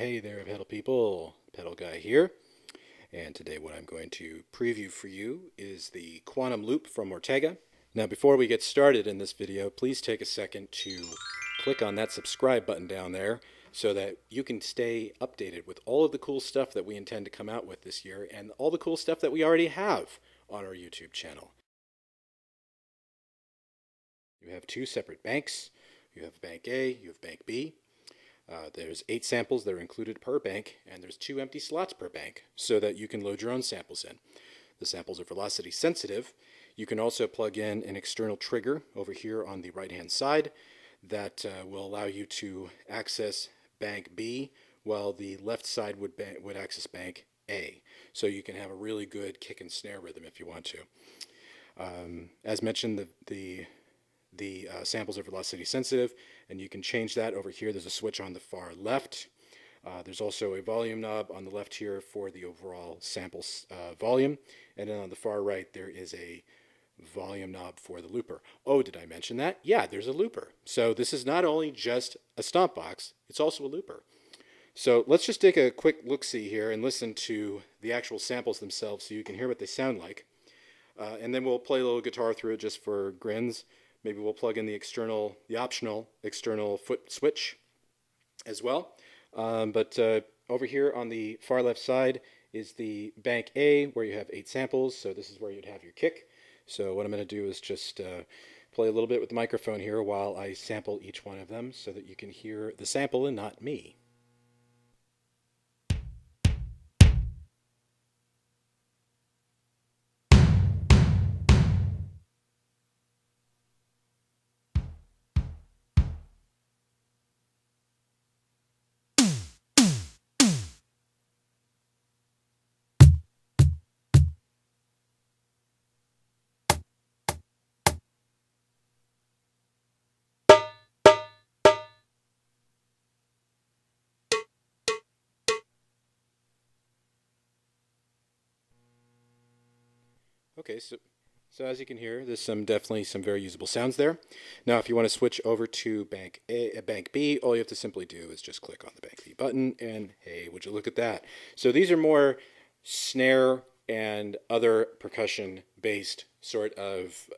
Hey there, pedal people. Pedal Guy here. And today what I'm going to preview for you is the QuantumLoop from Ortega. Now before we get started in this video, please take a second to click on that subscribe button down there so that you can stay updated with all of the cool stuff that we intend to come out with this year and all the cool stuff that we already have on our YouTube channel. You have two separate banks. You have bank A, you have bank B. There's 8 samples that are included per bank, and there's 2 empty slots per bank so that you can load your own samples in. The samples are velocity sensitive. You can also plug in an external trigger over here on the right hand side that will allow you to access bank B while the left side would access bank A. So you can have a really good kick and snare rhythm if you want to. As mentioned, the samples are velocity sensitive, and you can change that over here. There's a switch on the far left. There's also a volume knob on the left here for the overall sample volume, and then on the far right there is a volume knob for the looper. Oh, did I mention that? Yeah, there's a looper. So this is not only just a stomp box, it's also a looper. So let's just take a quick look-see here and listen to the actual samples themselves so you can hear what they sound like. And then we'll play a little guitar through it just for grins. Maybe we'll plug in the optional external foot switch as well. But over here on the far left side is the bank A where you have 8 samples. So this is where you'd have your kick. So what I'm going to do is just play a little bit with the microphone here while I sample each one of them so that you can hear the sample and not me. Okay, so as you can hear, there's definitely some very usable sounds there. Now, if you want to switch over to bank B, all you have to simply do is just click on the bank B button, and hey, would you look at that? So these are more snare and other percussion-based sort of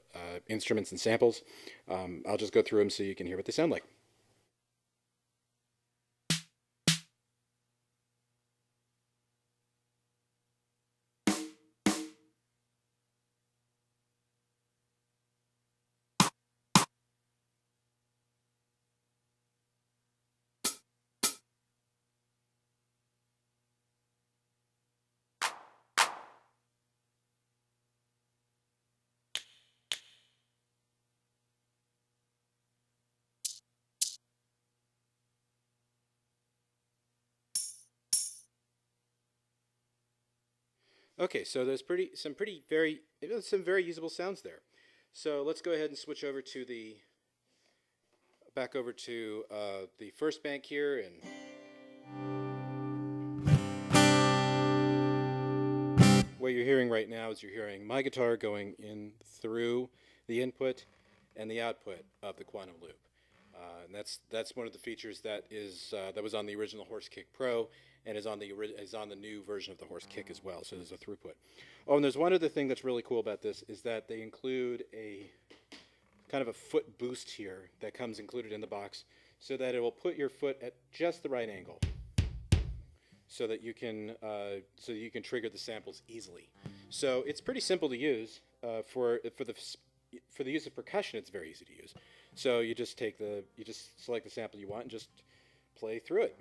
instruments and samples. I'll just go through them so you can hear what they sound like. Okay, so there's some very usable sounds there. So let's go ahead and switch over to the first bank here, and what you're hearing right now is you're hearing my guitar going in through the input and the output of the QuantumLoop. And that's one of the features that was on the original Horse Kick Pro and is on the new version of the Horse Kick as well. So there's a throughput. Oh, and there's one other thing that's really cool about this is that they include a kind of a foot boost here that comes included in the box, so that it will put your foot at just the right angle, so that you can trigger the samples easily. So it's pretty simple to use. For the use of percussion, it's very easy to use. So you just select the sample you want and just play through it.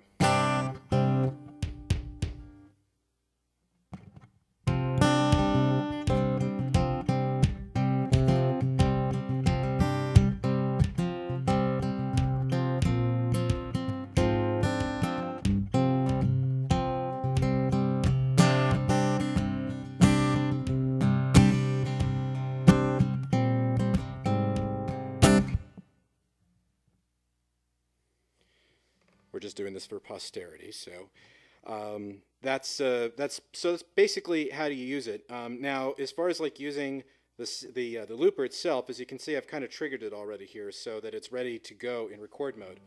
We're just doing this for posterity, so that's basically how do you use it. Now, as far as like using the looper itself, as you can see, I've kind of triggered it already here so that it's ready to go in record mode.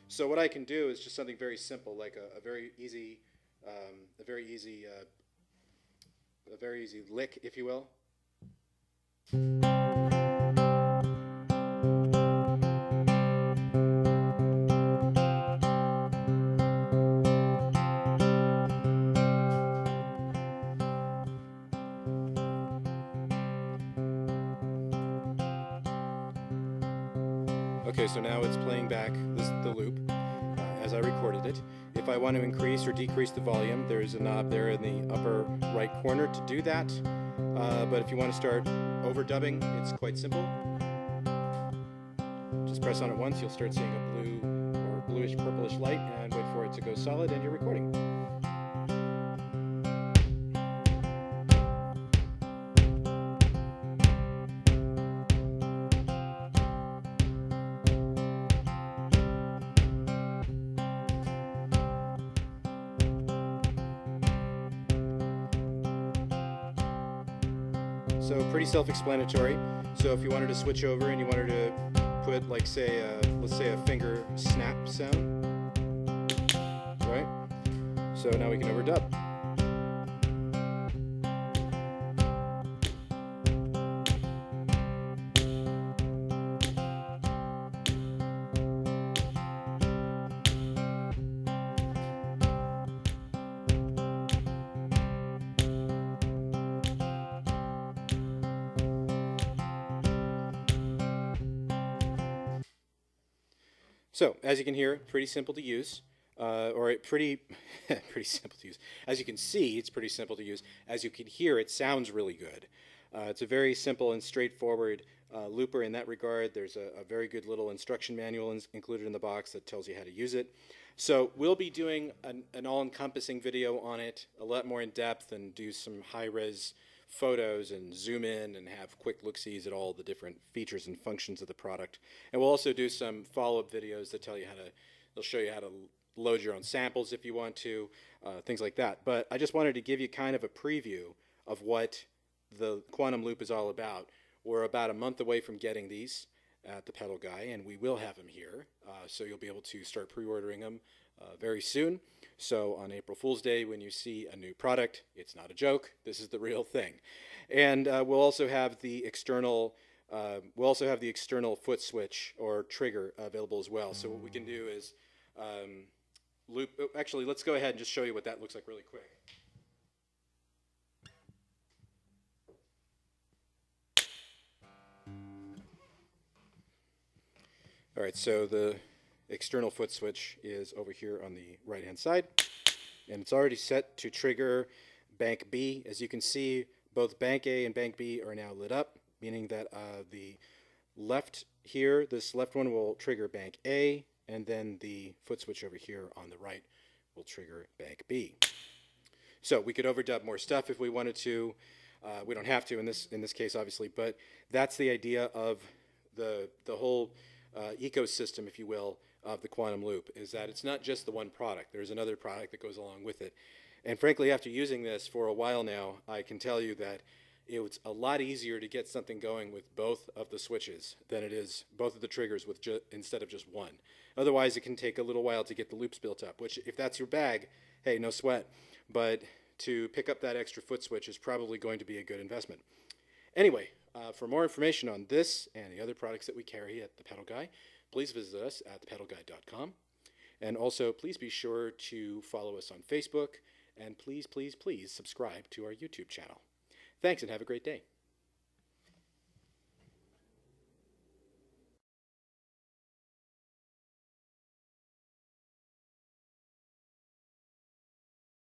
So what I can do is just something very simple, like a very easy, a very easy, a very easy lick, if you will. Okay, so now it's playing back the loop as I recorded it. If I want to increase or decrease the volume, there's a knob there in the upper right corner to do that. But if you want to start overdubbing, it's quite simple. Just press on it once, you'll start seeing a blue or bluish purplish light, and wait for it to go solid, and you're recording. So pretty self-explanatory. So if you wanted to switch over and you wanted to put, like, say, let's say a finger snap sound, right? So now we can overdub. So, as you can hear, pretty simple to use, or pretty simple to use. As you can see, it's pretty simple to use. As you can hear, it sounds really good. It's a very simple and straightforward looper in that regard. There's a very good little instruction manual included in the box that tells you how to use it. So we'll be doing an all-encompassing video on it, a lot more in depth, and do some high-res photos and zoom in and have quick look-sees at all the different features and functions of the product. And we'll also do some follow-up videos that tell you they'll show you how to load your own samples if you want to, things like that. But I just wanted to give you kind of a preview of what the QuantumLoop is all about. We're about a month away from getting these at ThePedalGuy, and we will have them here. So you'll be able to start pre-ordering them very soon. So on April Fool's Day, when you see a new product, it's not a joke. This is the real thing. And we'll also have the external foot switch or trigger available as well. So what we can do is loop. Actually, let's go ahead and just show you what that looks like really quick. All right, so the external foot switch is over here on the right hand side, and it's already set to trigger bank B. As you can see, both bank A and bank B are now lit up, meaning that the left here, this left one will trigger bank A, and then the foot switch over here on the right will trigger bank B. So we could overdub more stuff if we wanted to. We don't have to in this case, obviously, but that's the idea of the whole ecosystem, if you will, of the QuantumLoop, is that it's not just the one product. There's another product that goes along with it. And frankly, after using this for a while now, I can tell you that it's a lot easier to get something going with both of the switches than it is both of the triggers with instead of just one. Otherwise, it can take a little while to get the loops built up, which if that's your bag, hey, no sweat. But to pick up that extra foot switch is probably going to be a good investment. Anyway, for more information on this and the other products that we carry at ThePedalGuy, please visit us at ThePedalGuy.com. And also, please be sure to follow us on Facebook, and please, please, please subscribe to our YouTube channel. Thanks, and have a great day.